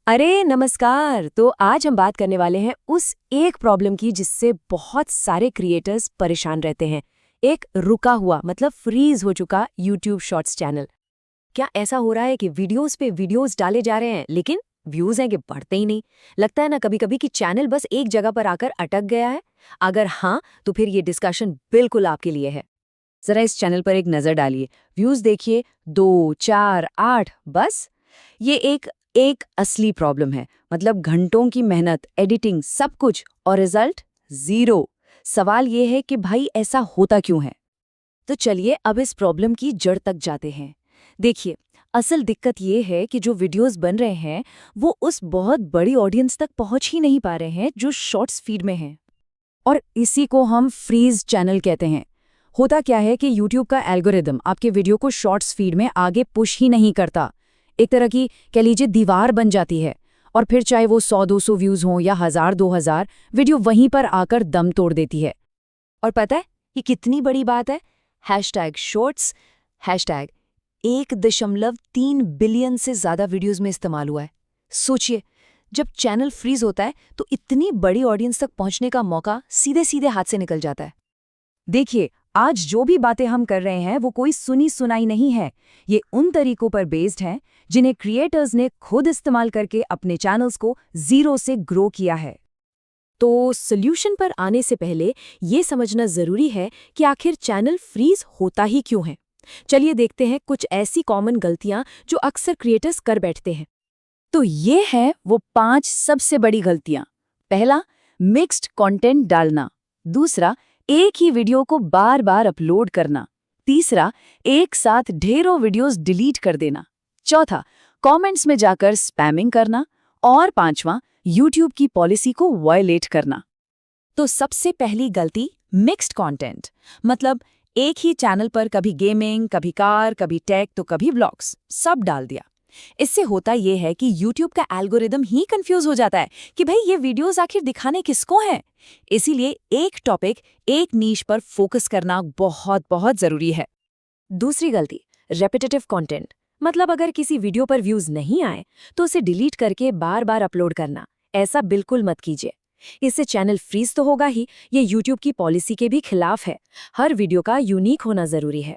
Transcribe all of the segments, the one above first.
अरे नमस्कार। तो आज हम बात करने वाले हैं उस एक प्रॉब्लम की जिससे बहुत सारे क्रिएटर्स परेशान रहते हैं। एक रुका हुआ मतलब फ्रीज हो चुका यूट्यूब शॉर्ट्स चैनल। क्या ऐसा हो रहा है कि वीडियोस पे वीडियोस डाले जा रहे हैं लेकिन व्यूज हैं कि बढ़ते ही नहीं। लगता है ना कभी कभी कि चैनल बस एक जगह पर आकर अटक गया है। अगर हाँ तो फिर ये डिस्कशन बिल्कुल आपके लिए है। जरा इस चैनल पर एक नजर डालिए। व्यूज देखिए, 2, 4, 8 बस। ये एक एक असली प्रॉब्लम है। मतलब घंटों की मेहनत, एडिटिंग, सब कुछ और रिजल्ट जीरो। सवाल ये है कि भाई ऐसा होता क्यों है। तो चलिए अब इस प्रॉब्लम की जड़ तक जाते हैं। देखिए, असल दिक्कत ये है कि जो वीडियोस बन रहे हैं वो उस बहुत बड़ी ऑडियंस तक पहुंच ही नहीं पा रहे हैं जो शॉर्ट्स फीड में हैं। और इसी को हम फ्रीज चैनल कहते हैं। होता क्या है कि YouTube का एल्गोरिदम आपके वीडियो को शॉर्ट्स फीड में आगे पुश ही नहीं करता। एक तरह की कह लीजिए दीवार बन जाती है। और फिर चाहे वो 100-200 व्यूज हों या 1000-2000, वीडियो वहीं पर आकर दम तोड़ देती है। और पता है ये कितनी बड़ी बात है। हैशटैग शॉर्ट्स, हैशटैग 1.3 बिलियन से ज्यादा वीडियोस में इस्तेमाल हुआ है। सोचिए, जब चैनल फ्रीज होता है तो इतनी बड़ी ऑडियंस तक पहुंचने का मौका सीधे सीधे हाथ से निकल जाता है। देखिए, आज जो भी बातें हम कर रहे हैं वो कोई सुनी सुनाई नहीं है। ये उन तरीकों पर बेस्ड हैं जिन्हें क्रिएटर्स ने खुद इस्तेमाल करके अपने चैनल्स को जीरो से ग्रो किया है। तो सॉल्यूशन पर आने से पहले ये समझना जरूरी है कि आखिर चैनल फ्रीज होता ही क्यों है। चलिए देखते हैं कुछ ऐसी कॉमन गलतियां जो अक्सर क्रिएटर्स कर बैठते हैं। तो ये है वो 5 सबसे बड़ी गलतियां। पहला, मिक्स्ड कंटेंट डालना। दूसरा, एक ही वीडियो को बार बार अपलोड करना। तीसरा, एक साथ ढेरों वीडियोस डिलीट कर देना। चौथा, कमेंट्स में जाकर स्पैमिंग करना। और पांचवा, यूट्यूब की पॉलिसी को वायलेट करना। तो सबसे पहली गलती, मिक्स्ड कंटेंट। मतलब एक ही चैनल पर कभी गेमिंग, कभी कार, कभी टेक तो कभी व्लॉग्स, सब डाल दिया। इससे होता यह है कि YouTube का एल्गोरिदम ही कंफ्यूज हो जाता है कि भाई ये वीडियोस आखिर दिखाने किसको हैं। इसीलिए एक टॉपिक, एक नीश पर फोकस करना बहुत बहुत जरूरी है। दूसरी गलती, रेपिटेटिव कंटेंट। मतलब अगर किसी वीडियो पर व्यूज नहीं आए तो उसे डिलीट करके बार बार अपलोड करना। ऐसा बिल्कुल मत कीजिए। इससे चैनल फ्रीज तो होगा ही, ये YouTube की पॉलिसी के भी खिलाफ है। हर वीडियो का यूनिक होना जरूरी है।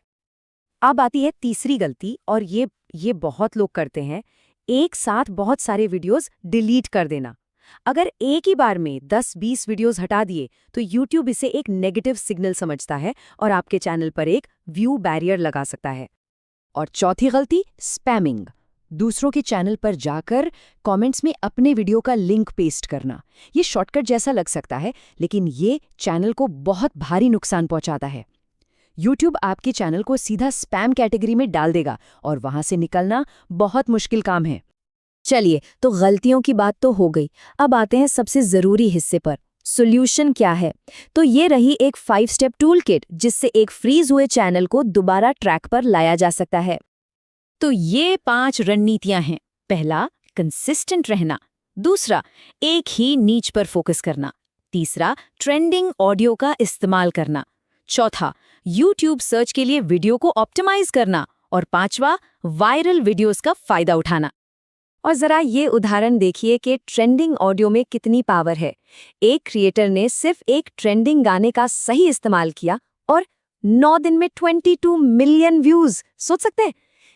अब आती है तीसरी गलती, और ये बहुत लोग करते हैं। एक साथ बहुत सारे वीडियोस डिलीट कर देना। अगर एक ही बार में 10-20 वीडियोस हटा दिए तो YouTube इसे एक नेगेटिव सिग्नल समझता है और आपके चैनल पर एक व्यू बैरियर लगा सकता है। और चौथी गलती, स्पैमिंग। दूसरों के चैनल पर जाकर कमेंट्स में अपने वीडियो का लिंक पेस्ट करना। ये शॉर्टकट जैसा लग सकता है लेकिन ये चैनल को बहुत भारी नुकसान पहुंचाता है। YouTube आपके चैनल को सीधा स्पैम कैटेगरी में डाल देगा और वहां से निकलना बहुत मुश्किल काम है। चलिए, तो गलतियों की बात तो हो गई। अब आते हैं सबसे जरूरी हिस्से पर। सॉल्यूशन क्या है? तो ये रही एक 5 स्टेप टूल किट जिससे एक फ्रीज हुए चैनल को दोबारा ट्रैक पर लाया जा सकता है। तो ये 5 रणनीतियां हैं। पहला, कंसिस्टेंट रहना। दूसरा, एक ही नीच पर फोकस करना। तीसरा, ट्रेंडिंग ऑडियो का इस्तेमाल करना। चौथा, YouTube सर्च के लिए वीडियो को ऑप्टिमाइज करना। और पांचवा, वायरल वीडियोस का फायदा उठाना। और जरा ये उदाहरण देखिए कि ट्रेंडिंग ऑडियो में कितनी पावर है। एक क्रिएटर ने सिर्फ एक ट्रेंडिंग गाने का सही इस्तेमाल किया और 9 दिन में 22 मिलियन व्यूज। सोच सकते हैं,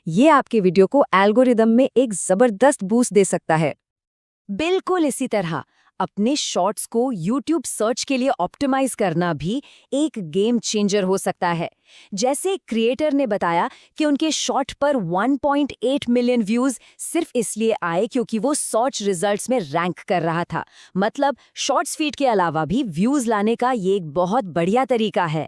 ये आपके वीडियो को एल्गोरिदम में एक जबरदस्त बूस्ट दे सकता है। बिल्कुल इसी तरह अपने शॉर्ट्स को YouTube सर्च के लिए ऑप्टिमाइज करना भी एक गेम चेंजर हो सकता है। जैसे क्रिएटर ने बताया कि उनके शॉर्ट पर 1.8 मिलियन व्यूज सिर्फ इसलिए आए क्योंकि वो सर्च रिजल्ट्स में रैंक कर रहा था। मतलब शॉर्ट्स फीड के अलावा भी व्यूज लाने का ये एक बहुत बढ़िया तरीका है।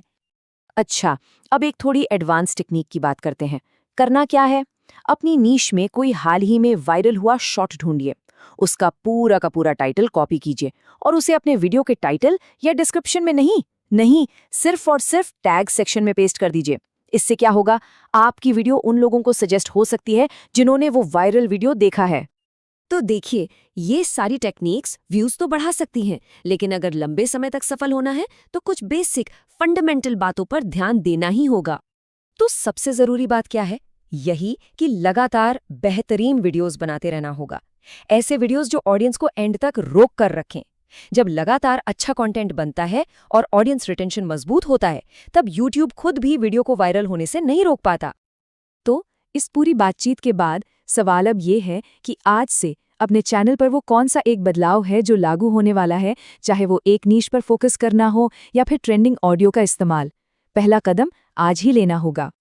अच्छा, अब एक थोड़ी एडवांस टेक्निक की बात करते हैं। करना क्या है? अपनी नीश में कोई हाल ही में वायरल हुआ शॉर्ट ढूंढिए। उसका पूरा का पूरा टाइटल कॉपी कीजिए और उसे अपने वीडियो के टाइटल या डिस्क्रिप्शन में नहीं, सिर्फ और सिर्फ टैग सेक्शन में पेस्ट कर दीजिए। इससे क्या होगा, आपकी वीडियो उन लोगों को सजेस्ट हो सकती है जिन्होंने वो वायरल वीडियो देखा है। तो देखिए, ये सारी टेक्निक्स व्यूज तो बढ़ा सकती हैं, लेकिन अगर लंबे समय तक सफल होना है तो कुछ बेसिक फंडामेंटल बातों पर ध्यान देना ही होगा। तो सबसे जरूरी बात क्या है? यही कि लगातार बेहतरीन वीडियोस बनाते रहना होगा। ऐसे वीडियोस जो ऑडियंस को एंड तक रोक कर रखें। जब लगातार अच्छा कंटेंट बनता है और ऑडियंस रिटेंशन मजबूत होता है, तब यूट्यूब खुद भी वीडियो को वायरल होने से नहीं रोक पाता। तो इस पूरी बातचीत के बाद सवाल अब ये है कि आज से अपने चैनल पर वो कौन सा एक बदलाव है जो लागू होने वाला है, चाहे वो एक नीश पर फोकस करना हो या फिर ट्रेंडिंग ऑडियो का इस्तेमाल। पहला कदम आज ही लेना होगा।